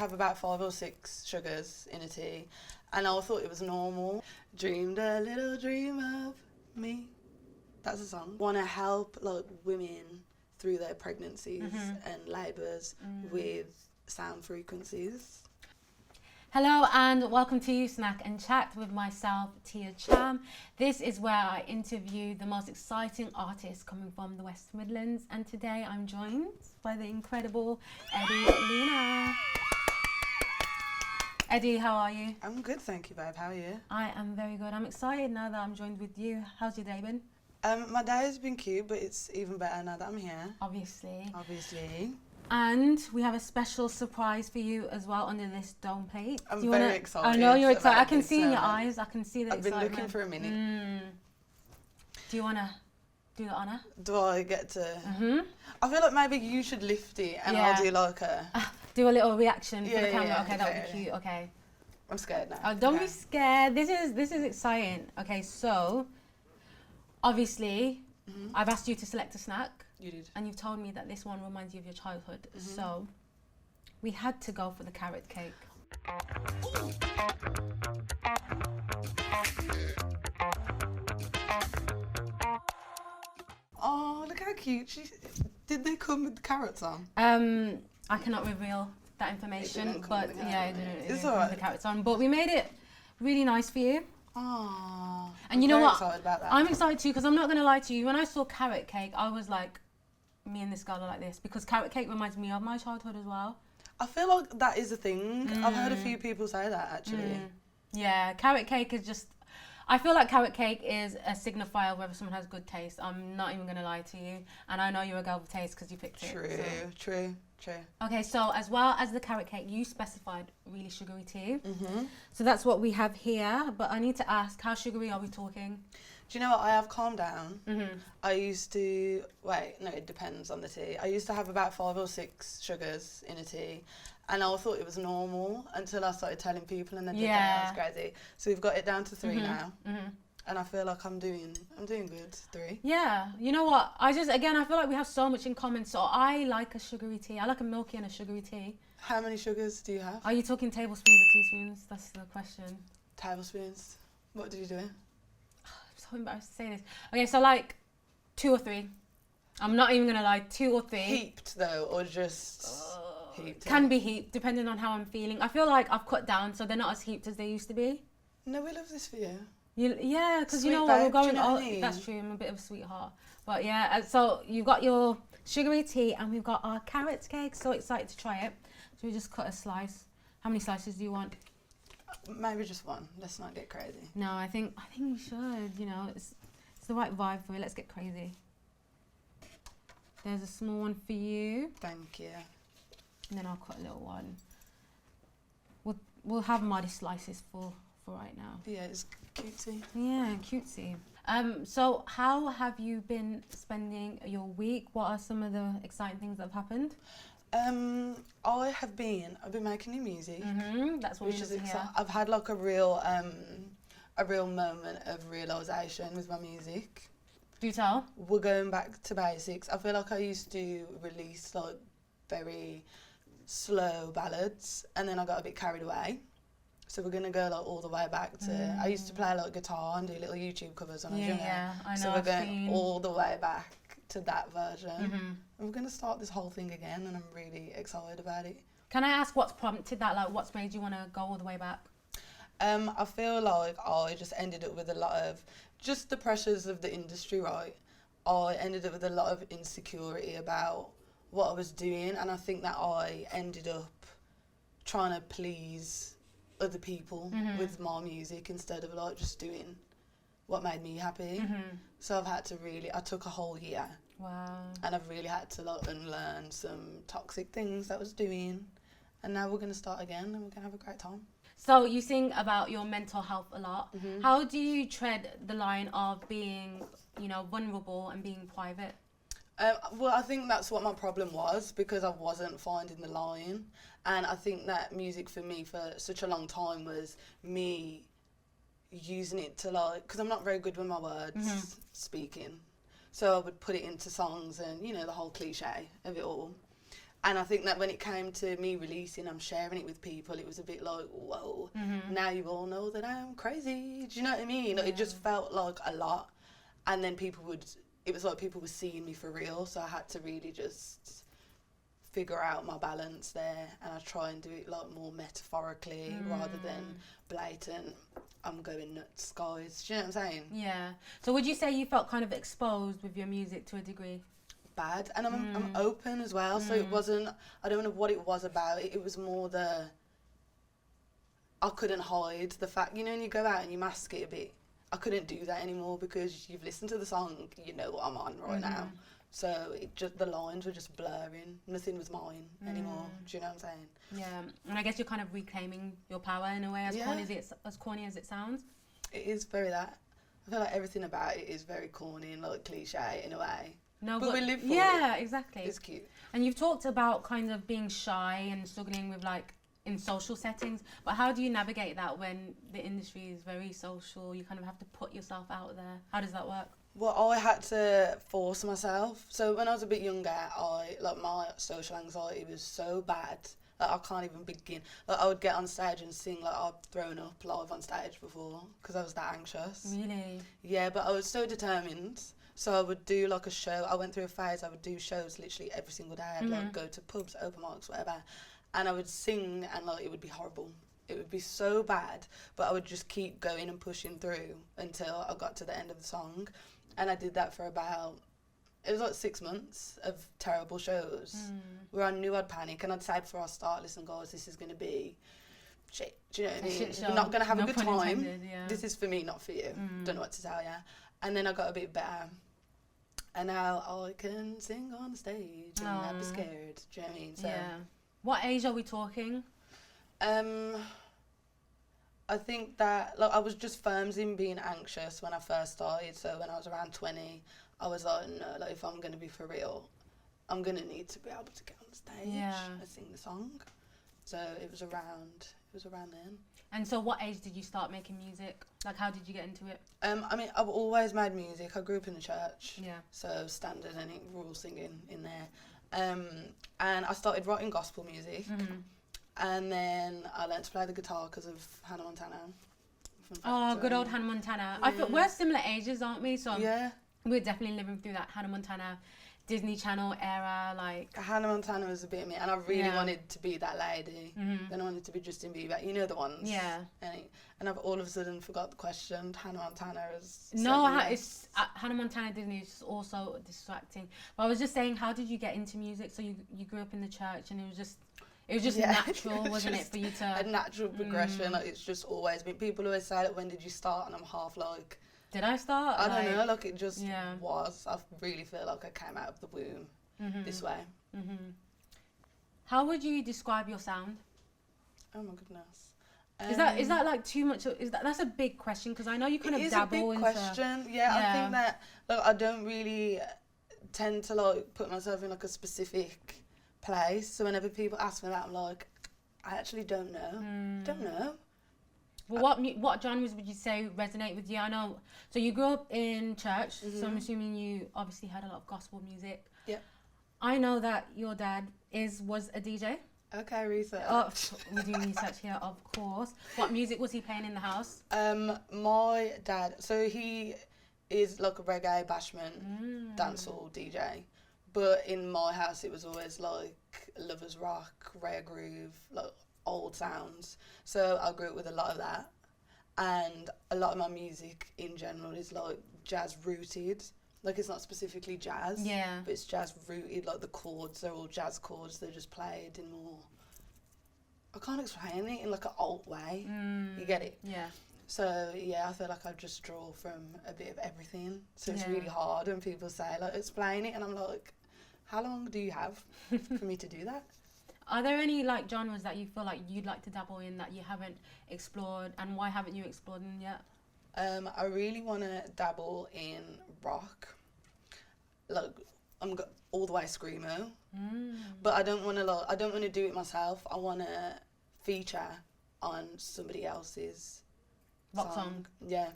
have about 5 or 6 sugars in a tea, and I thought it was normal. Dreamed a little dream of me. That's a song. Want to help like women through their pregnancies and labours with sound frequencies. Hello and welcome to Snack and Chat with myself, Tia Cham. This is where I interview the most exciting artists coming from the West Midlands, and today I'm joined by the incredible Eddy Luna. Eddy, how are you? I'm good, thank you, babe. How are you? I am very good. I'm excited now that I'm joined with you. How's your day been? My day has been cute, but it's even better now that I'm here. Obviously. And we have a special surprise for you as well under this dome plate. I'm very excited. I know you're excited. I can see in your eyes. I can see the excitement. I've been looking for a minute. Do you want to do the honour? Do I get to? I feel like maybe you should lift it and I'll do like a... do a little reaction for the camera. Yeah, okay, that would be cute. Okay. I'm scared now. Oh, don't be scared. This is exciting. Okay, so obviously I've asked you to select a snack. You did. And you've told me that this one reminds you of your childhood. So we had to go for the carrot cake. Oh, look how cute. Did they come with carrots on? I cannot reveal that information, but yeah, it didn't come with the carrots on. But we made it really nice for you. Oh, and you know what? Excited about that. I'm excited too, because I'm not going to lie to you. When I saw carrot cake, I was like, me and this girl are like this, because carrot cake reminds me of my childhood as well. I feel like that is a thing. I've heard a few people say that actually. Yeah, carrot cake is just, I feel like carrot cake is a signifier of whether someone has good taste. I'm not even going to lie to you. And I know you're a girl with taste because you picked it. True. Okay, so as well as the carrot cake, you specified really sugary tea. So that's what we have here. But I need to ask, how sugary are we talking? Do you know what? I have calmed down. I used to, it depends on the tea. I used to have about 5 or 6 sugars in a tea, and I thought it was normal until I started telling people, and then they thought I was crazy. So we've got it down to 3 now, and I feel like I'm doing good. 3. Yeah, you know what? I feel like we have so much in common. So I like a sugary tea. I like a milky and a sugary tea. How many sugars do you have? Are you talking tablespoons or teaspoons? That's the question. Tablespoons. What did you do? I'm so embarrassed to say this. Okay, so like 2 or 3. I'm not even gonna lie, 2 or 3. Heaped though, or just heaped? Can be heaped, depending on how I'm feeling. I feel like I've cut down, so they're not as heaped as they used to be. No, we love this for you. Yeah, because you know what, we're going. That's true. I'm a bit of a sweetheart, but yeah. So you've got your sugary tea, and we've got our carrot cake. So excited to try it. So we just cut a slice. How many slices do you want? Maybe just 1. Let's not get crazy. No, I think we should. You know, it's the right vibe for it. Let's get crazy. There's a small one for you. Thank you. And then I'll cut a little one. We'll have modest slices for right now. Yeah, it's cutesy. Yeah, cutesy. So how have you been spending your week? What are some of the exciting things that have happened? I've been making new music. That's what which is exciting. I've had like a real moment of realisation with my music. Do tell. We're going back to basics. I feel like I used to release like very slow ballads, and then I got a bit carried away. So we're gonna go like all the way back to. I used to play like guitar and do little YouTube covers when I was younger. Yeah, I know. So we're going all the way back to that version. And we're gonna start this whole thing again, and I'm really excited about it. Can I ask what's prompted that? Like, what's made you want to go all the way back? I feel like I just ended up with a lot of just the pressures of the industry, right? I ended up with a lot of insecurity about what I was doing, and I think that I ended up trying to please other people with my music instead of like just doing what made me happy. So I've had to I took a whole year. Wow. And I've really had to like unlearn some toxic things that I was doing, and now we're going to start again and we're going to have a great time. So you sing about your mental health a lot. How do you tread the line of being, vulnerable and being private? Well, I think that's what my problem was, because I wasn't finding the line. And I think that music for me for such a long time was me using it to because I'm not very good with my words, speaking. So I would put it into songs and, the whole cliche of it all. And I think that when it came to me releasing, I'm sharing it with people, it was a bit like, whoa, now you all know that I'm crazy. Do you know what I mean? It just felt like a lot. And then it was like people were seeing me for real. So I had to really just figure out my balance there. And I try and do it like more metaphorically rather than blatant, I'm going nuts, guys. Do you know what I'm saying? Yeah. So would you say you felt kind of exposed with your music to a degree? Bad. And I'm open as well. So it wasn't, I don't know what it was about it. It was more I couldn't hide the fact, when you go out and you mask it a bit. I couldn't do that anymore because you've listened to the song, you know what I'm on right now. So the lines were just blurring. Nothing was mine anymore. Do you know what I'm saying? Yeah, and I guess you're kind of reclaiming your power in a way, as corny as it sounds. It is very that. I feel like everything about it is very corny and like cliche in a way. No, but we live for it. Yeah, exactly. It's cute. And you've talked about kind of being shy and struggling with like in social settings, but how do you navigate that when the industry is very social? You kind of have to put yourself out there. How does that work? Well, I had to force myself. So when I was a bit younger, my social anxiety was so bad that I can't even begin. Like, I would get on stage and sing like I'd thrown up live on stage before because I was that anxious. Really? Yeah, but I was so determined. So I would do like a show. I went through a phase. I would do shows literally every single day. I'd like go to pubs, open mics, whatever, and I would sing, and like it would be horrible. It would be so bad, but I would just keep going and pushing through until I got to the end of the song. And I did that for it was like 6 months of terrible shows where I knew I'd panic, and I'd say before I start, listen guys, this is going to be shit. Do you know what I mean? We're not going to have a good time. Yeah. This is for me, not for you. Don't know what to tell you. And then I got a bit better. And now I can sing on the stage and not be scared. Do you know what I mean? So, yeah. What age are we talking? I think that I was just firm in being anxious when I first started. So when I was around 20, I was like, no, if I'm going to be for real, I'm going to need to be able to get on the stage and sing the song. So it was around then. And so what age did you start making music? Like, how did you get into it? I mean, I've always made music. I grew up in the church. Yeah. So standard, and we're all singing in there. And I started writing gospel music. And then I learned to play the guitar because of Hannah Montana. Oh, good old Hannah Montana. I feel we're similar ages, aren't we? So yeah. We're definitely living through that Hannah Montana, Disney Channel era. Like Hannah Montana was a bit of me, and I really wanted to be that lady. Then I wanted to be Justin Bieber. You know the ones. Yeah. And I've all of a sudden forgot the question. Hannah Montana is. It's Hannah Montana Disney is also distracting. But I was just saying, how did you get into music? So you grew up in the church, and it was just natural, wasn't it, for you to... A natural progression. Like, it's just always been... People always say, like, when did you start? And I'm half like... Did I start? I don't know. Like, it just was. I really feel like I came out of the womb this way. How would you describe your sound? Oh, my goodness. Is that like too much? That's a big question, because I know you kind of dabble into... It is a big question. Yeah, I think that... Like, I don't really tend to, like, put myself in, like, a specific... place. So whenever people ask me that, I'm like, I actually don't know. Don't know. Well, what genres would you say resonate with you? I know. So you grew up in church, so I'm assuming you obviously heard a lot of gospel music. Yeah. I know that your dad was a DJ. Okay, research. Oh, we're doing research here, of course. What music was he playing in the house? My dad. So he is like a reggae bashment, dancehall DJ. But in my house, it was always like lovers rock, rare groove, like old sounds. So I grew up with a lot of that. And a lot of my music in general is like jazz rooted. Like, it's not specifically jazz, but it's jazz rooted. Like, the chords, they're all jazz chords. They're just played in more... I can't explain it in like an alt way. You get it? Yeah. So, yeah, I feel like I just draw from a bit of everything. So it's really hard when people say, like, explain it. And I'm like, how long do you have for me to do that? Are there any, like, genres that you feel like you'd like to dabble in that you haven't explored? And why haven't you explored them yet? I really want to dabble in rock. Like, I'm all the way screamo. But I don't want to do it myself. I want to feature on somebody else's rock song. Yeah.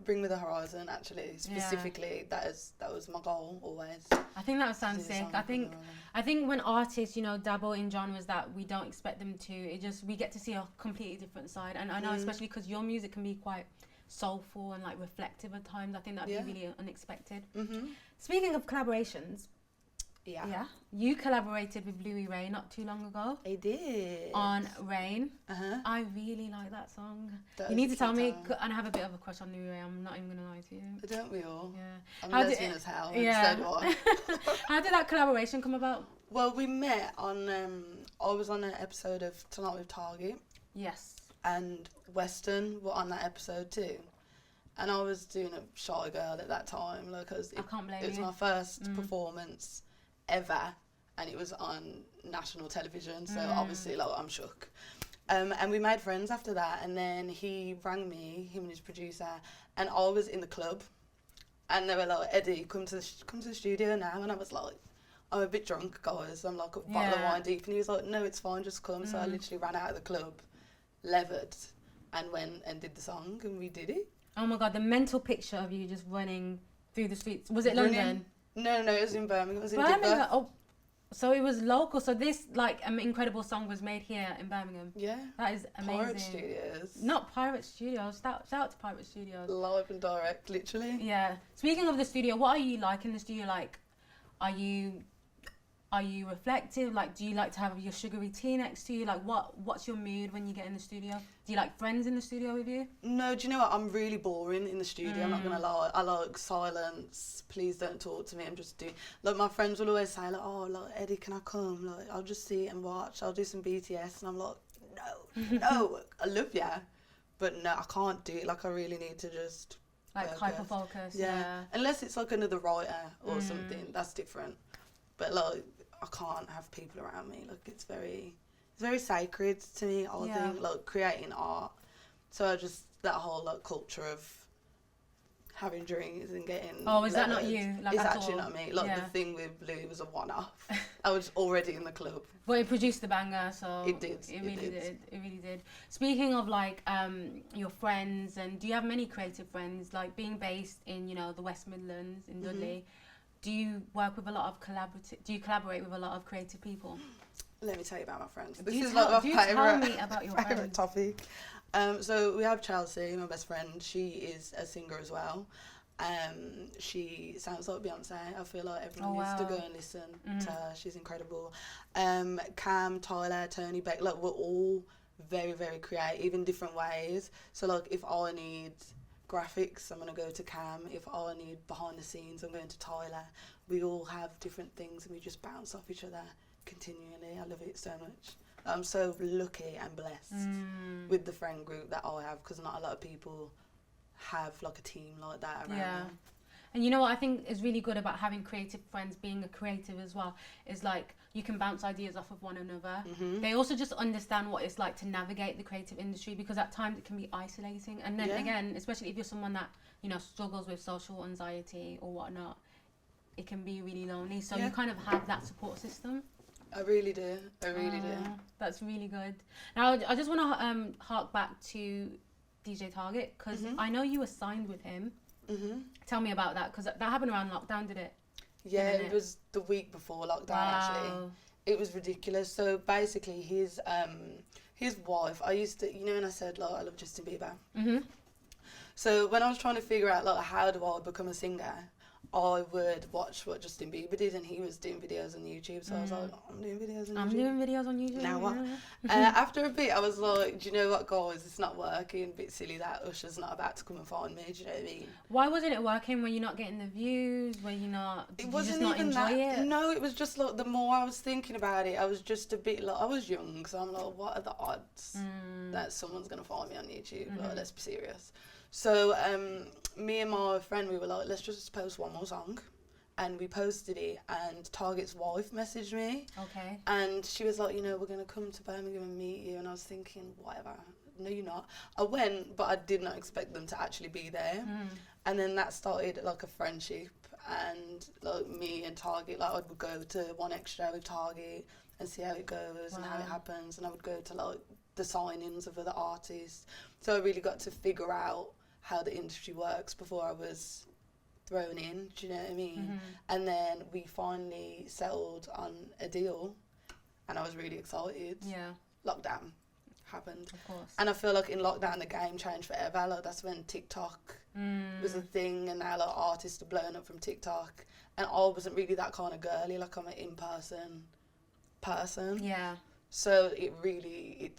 Bring Me the Horizon, actually. Specifically, that was my goal always. I think that sounds sick. I think when artists, you know, dabble in genres that we don't expect them to, we get to see a completely different side. And I know, especially because your music can be quite soulful and like reflective at times. I think that'd be really unexpected. Speaking of collaborations, you collaborated with Louis Ray not too long ago. I did. On Rain. I really like that song. You need to tell me, and I have a bit of a crush on Louis Ray, I'm not even going to lie to you. Don't we all? Yeah. I'm lesbian as hell, so do I. How did that collaboration come about? Well, we met on, I was on an episode of Tonight with Target. Yes. And Western were on that episode too. And I was doing a shy girl at that time. Like, I can't blame you. It was my first performance ever, and it was on national television, so obviously like I'm shook. And we made friends after that, and then he rang me, him and his producer, and I was in the club, and they were like, Eddie, come to the studio now, and I was like, I'm a bit drunk, guys, I'm like a bottle of wine deep, and he was like, no, it's fine, just come. So I literally ran out of the club, levered, and went and did the song, and we did it. Oh my god, the mental picture of you just running through the streets. Was it London? No, it was in Birmingham. It was in Birmingham. Oh, so it was local. So this incredible song was made here in Birmingham. Yeah. That is amazing. Pirate Studios. Not Pirate Studios. Shout out to Pirate Studios. Live and direct, literally. Yeah. Speaking of the studio, what are you like in the studio? Like, are you reflective? Like, do you like to have your sugary tea next to you? Like, what's your mood when you get in the studio? Do you like friends in the studio with you? No, do you know what? I'm really boring in the studio. I'm not gonna lie. I like silence. Please don't talk to me. I'm just doing. Like, my friends will always say, like, oh, like, Eddie, can I come? Like, I'll just sit and watch. I'll do some BTS, and I'm like, no, I love ya, but no, I can't do it. Like, I really need to just like hyper focus. Yeah. Unless it's like another writer or something, that's different. But like, I can't have people around me. Like, it's very sacred to me, I think, like creating art. So I just, that whole like culture of having drinks and getting is that not you? Like, it's actually not me. Like, the thing with Blue was a one-off. I was already in the club. Well, it produced the banger, so it did. It really did. Speaking of like your friends, and do you have many creative friends? Like, being based in, you know, the West Midlands in Dudley, do you work with a lot of do you collaborate with a lot of creative people? Let me tell you about my friends. This is like my favourite. Tell me about your favourite topic. So we have Chelsea, my best friend. She is a singer as well. She sounds like Beyonce. I feel like everyone needs to go and listen to her. She's incredible. Cam, Tyler, Tony, Beck, like, we're all very, very creative in different ways. So like, if I need graphics, I'm going to go to Cam. If I need behind the scenes, I'm going to Tyler. We all have different things and we just bounce off each other continually. I love it so much. I'm so lucky and blessed with the friend group that I have, because not a lot of people have like a team like that around them. And you know what I think is really good about having creative friends, being a creative as well, is like you can bounce ideas off of one another. They also just understand what it's like to navigate the creative industry, because at times it can be isolating. And then again, especially if you're someone that, you know, struggles with social anxiety or whatnot, it can be really lonely. So you kind of have that support system. I really do. I really do. That's really good. Now, I just want to hark back to DJ Target, because I know you were signed with him. Tell me about that, because that happened around lockdown, did it? Yeah, it was the week before lockdown, actually. It was ridiculous. So basically, his wife, I used to, you know, when I said, like, I love Justin Bieber. So when I was trying to figure out, like, how do I become a singer, I would watch what Justin Bieber did, and he was doing videos on YouTube. So I was like, I'm doing videos on YouTube. Now what? After a bit, I was like, do you know what, guys? It's not working. A bit silly that Usher's not about to come and find me. Do you know what I mean? Why wasn't it working? Were you not getting the views? Were you not? Did you just not enjoy it? No, it was just like, the more I was thinking about it, I was just a bit like, I was young, so I'm like, what are the odds that someone's gonna find me on YouTube? Like, let's be serious. So me and my friend, we were like, let's just post one more song. And we posted it, and Target's wife messaged me. Okay. And she was like, you know, we're going to come to Birmingham and meet you. And I was thinking, whatever. No, you're not. I went, but I did not expect them to actually be there. And then that started like a friendship. And like, me and Target, like, I would go to One Extra with Target and see how it goes and how it happens. And I would go to like the signings of other artists. So I really got to figure out how the industry works before I was thrown in, do you know what I mean? And then we finally settled on a deal, and I was really excited. Yeah. Lockdown happened. Of course. And I feel like in lockdown the game changed forever. Like that's when TikTok was a thing, and now like artists are blowing up from TikTok. And I wasn't really that kind of girly. Like I'm an in-person person. Yeah. So it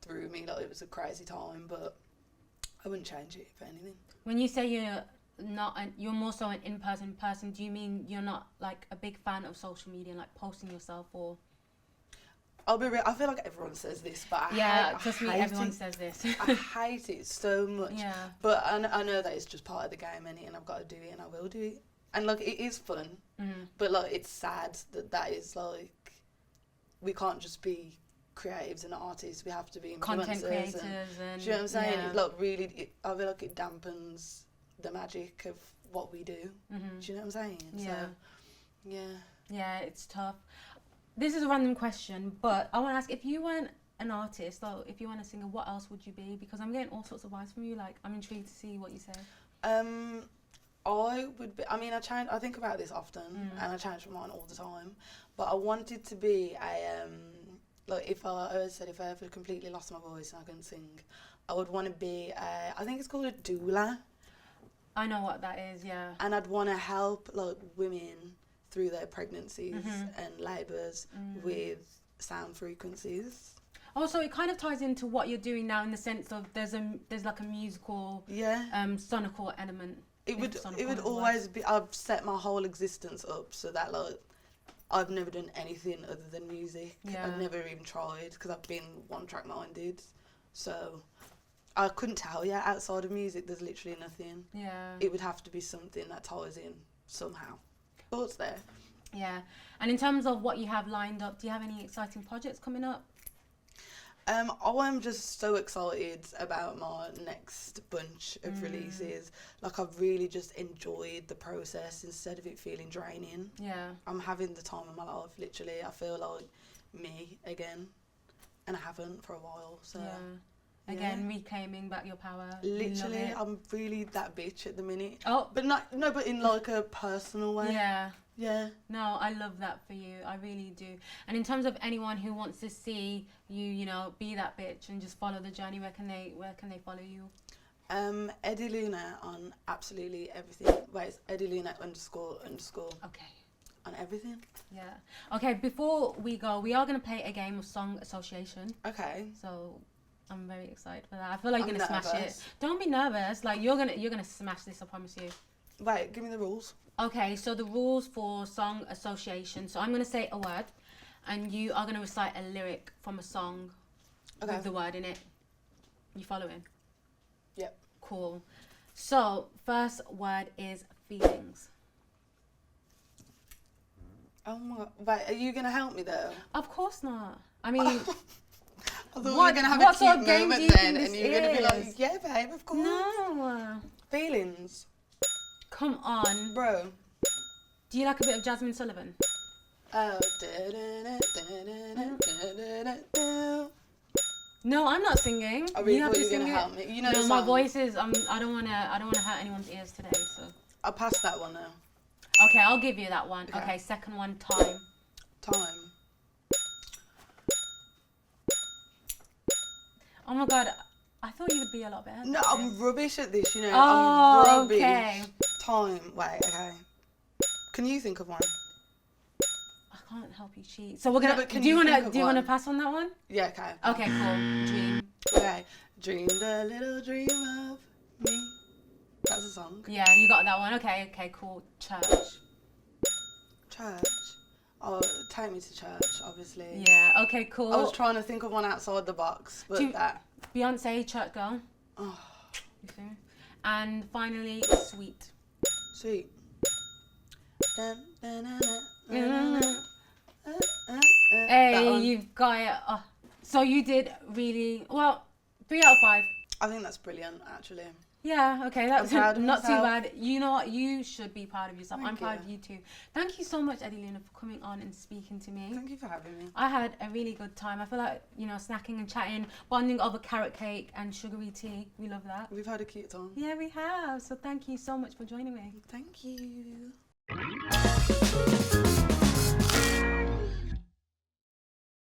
threw me. Like it was a crazy time, but I wouldn't change it for anything. When you say you're more so an in-person person, do you mean you're not like a big fan of social media, like posting yourself, or? I'll be real. I feel like everyone says this, but trust me, everyone says this. I hate it so much. Yeah. But I know that it's just part of the game, and I've got to do it, and I will do it. And like it is fun, but like it's sad that is like we can't just be creatives and artists. We have to be influencers. Content creators and do you know what I'm saying? yeah. It, like really, I feel like it dampens the magic of what we do. Do you know what I'm saying? Yeah. So, yeah. Yeah, it's tough. This is a random question, but I want to ask, if you weren't an artist or if you weren't a singer, what else would you be? Because I'm getting all sorts of vibes from you. Like, I'm intrigued to see what you say. I would be. I mean, I think about this often, and I change my mind all the time. But I wanted to be a like if I ever completely lost my voice and I couldn't sing, I would want to be I think it's called a doula. I know what that is, yeah. And I'd want to help like women through their pregnancies and labours with sound frequencies. Also, it kind of ties into what you're doing now in the sense of there's like a musical, sonical element. It would always be. I've set my whole existence up so that like I've never done anything other than music. Yeah. I've never even tried because I've been one-track minded. So I couldn't tell you outside of music. There's literally nothing. Yeah. It would have to be something that ties in somehow. Thoughts there? Yeah. And in terms of what you have lined up, do you have any exciting projects coming up? I'm just so excited about my next bunch of releases. Like I've really just enjoyed the process instead of it feeling draining. Yeah. I'm having the time of my life, literally. I feel like me again, and I haven't for a while. So Again, reclaiming back your power. Literally, I'm really that bitch at the minute. Oh, but but in like a personal way. Yeah. Yeah. No, I love that for you. I really do. And in terms of anyone who wants to see you, you know, be that bitch and just follow the journey, where can they follow you? Eddy Luna on absolutely everything. Wait, it's Eddy Luna __. Okay. On everything. Yeah. Okay. Before we go, we are going to play a game of song association. Okay. So I'm very excited for that. I feel like you're gonna smash nervous. it. Don't be nervous. Like you're gonna smash this. I promise you. Wait, give me the rules. Okay, so the rules for song association. So I'm going to say a word, and you are going to recite a lyric from a song with the word in it. You following? Yep. Cool. So first word is feelings. Oh my God. Wait, are you going to help me though? Of course not. I mean, I thought we were going to have a cute moment then, and you're going to be like, yeah, babe, of course. No. Feelings. Come on. Bro. Do you like a bit of Jasmine Sullivan? Oh. No, I'm not singing. I really you have thought to you were sing going to it. help me. You know No, the my song. voice is. I don't wanna hurt anyone's ears today. So. I'll pass that one now. Okay, I'll give you that one. Okay, second one, time. Time. Oh my God, I thought you would be a lot better. No, I'm rubbish at this, you know. Oh, I'm rubbish. okay. Time. Wait, okay. Can you think of one? I can't help you cheat. So we're gonna. No, but can do you you think wanna of do you wanna one? pass on that one? Yeah, okay. Okay, cool. Dream. Okay. Dreamed a little dream of me. That's a song. Yeah, you got that one. Okay, cool. Church. Church. Oh, take me to church, obviously. Yeah. Okay, cool. I was trying to think of one outside the box, but that. Beyonce, church girl. Oh. You feel me? And finally, sweet. Sweet. Hey, you've got it. Oh, so you did really well. 3 out of 5. I think that's brilliant, actually. Yeah, okay, that's I'm proud of not too myself. bad. You know what? You should be proud of yourself. I'm Thank proud you. of you too. Thank you so much, Eddy Luna, for coming on and speaking to me. Thank you for having me. I had a really good time. I feel like, snacking and chatting, bonding over carrot cake and sugary tea. We love that. We've had a cute time. Yeah, we have. So thank you so much for joining me. Thank you.